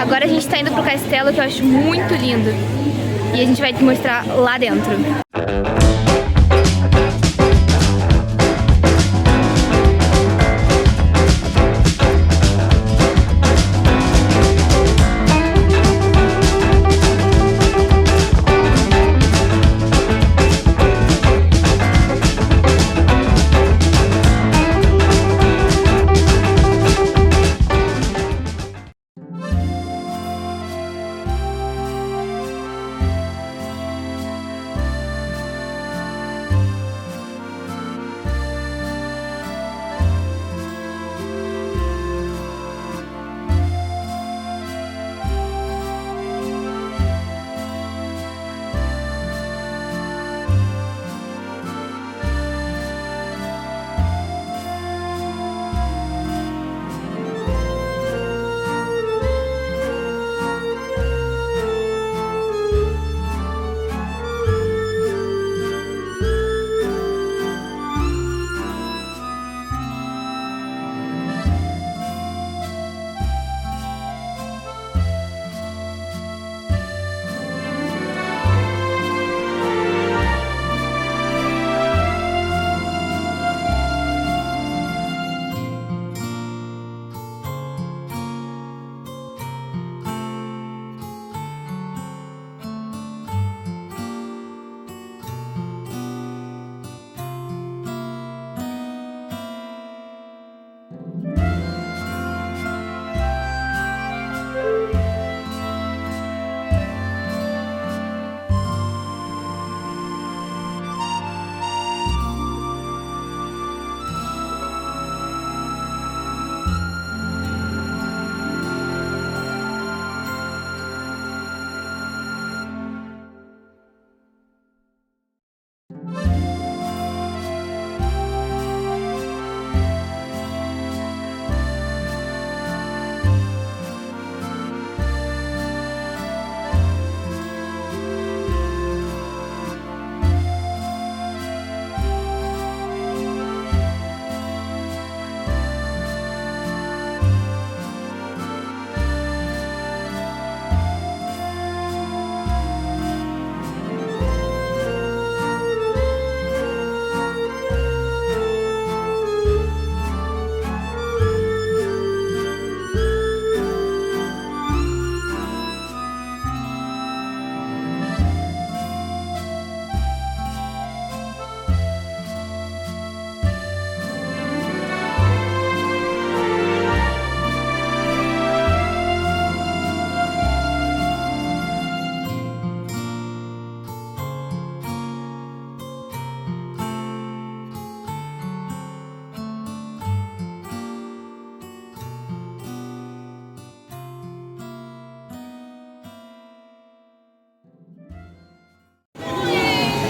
Agora a gente tá indo pro castelo, que eu acho muito lindo. E a gente vai te mostrar lá dentro.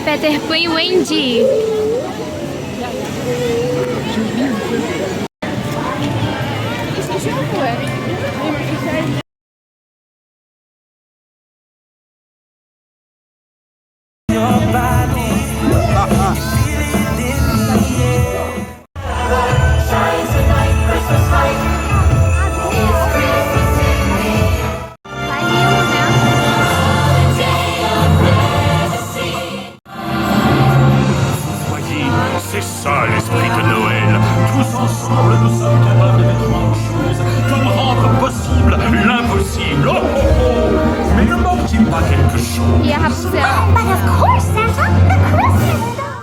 Peter Pan e Wendy. C'est ça l'esprit de Noël. Tous ensemble, nous sommes capables de grandes choses, comme rendre possible l'impossible. Oh, oh, oh. Mais ne manque-t-il pas quelque chose? E a Rapunzel. But of course, Santa, the Christmas doll.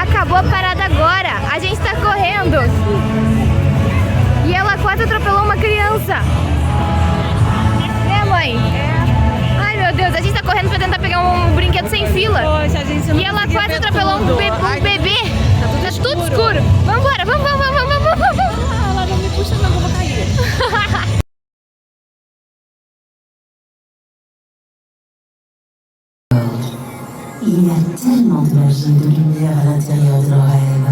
Acabou a parada agora. A gente tá correndo. E ela quase atropelou uma criança. Né, mãe? Ai, meu Deus. A gente tá correndo pra tentar pegar um brinquedo sem fila. Poxa, a gente não E ela conseguia quase ver atropelou um tudo. bebê. Tá tudo escuro. Vambora, vamos. Ah, ela não me puxa não, eu vou cair. Il y a tellement de magie et de lumière à l'intérieur de nos rêves.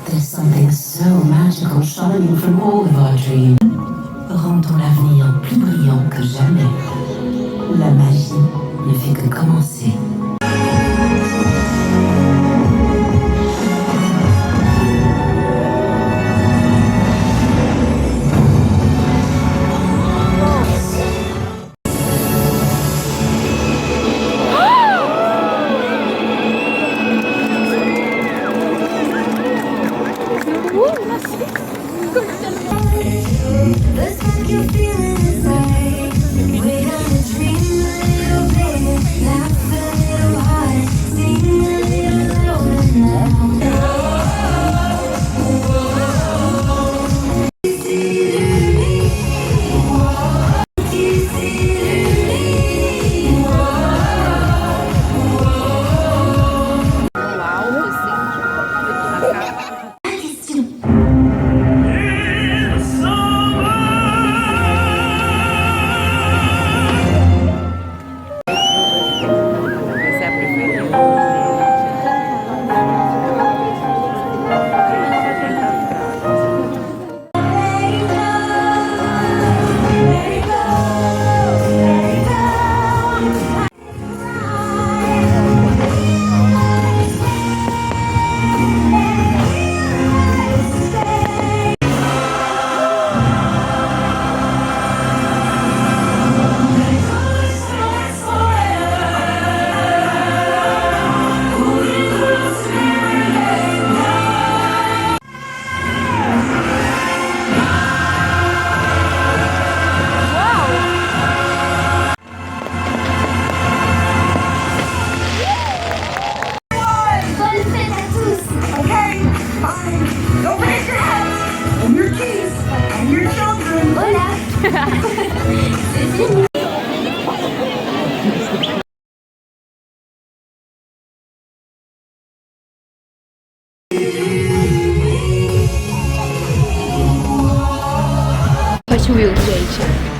There's something so magical shining from all of our dreams. Rendons l'avenir plus brillant que jamais. La magie ne fait que commencer. Hot Wheels, gente.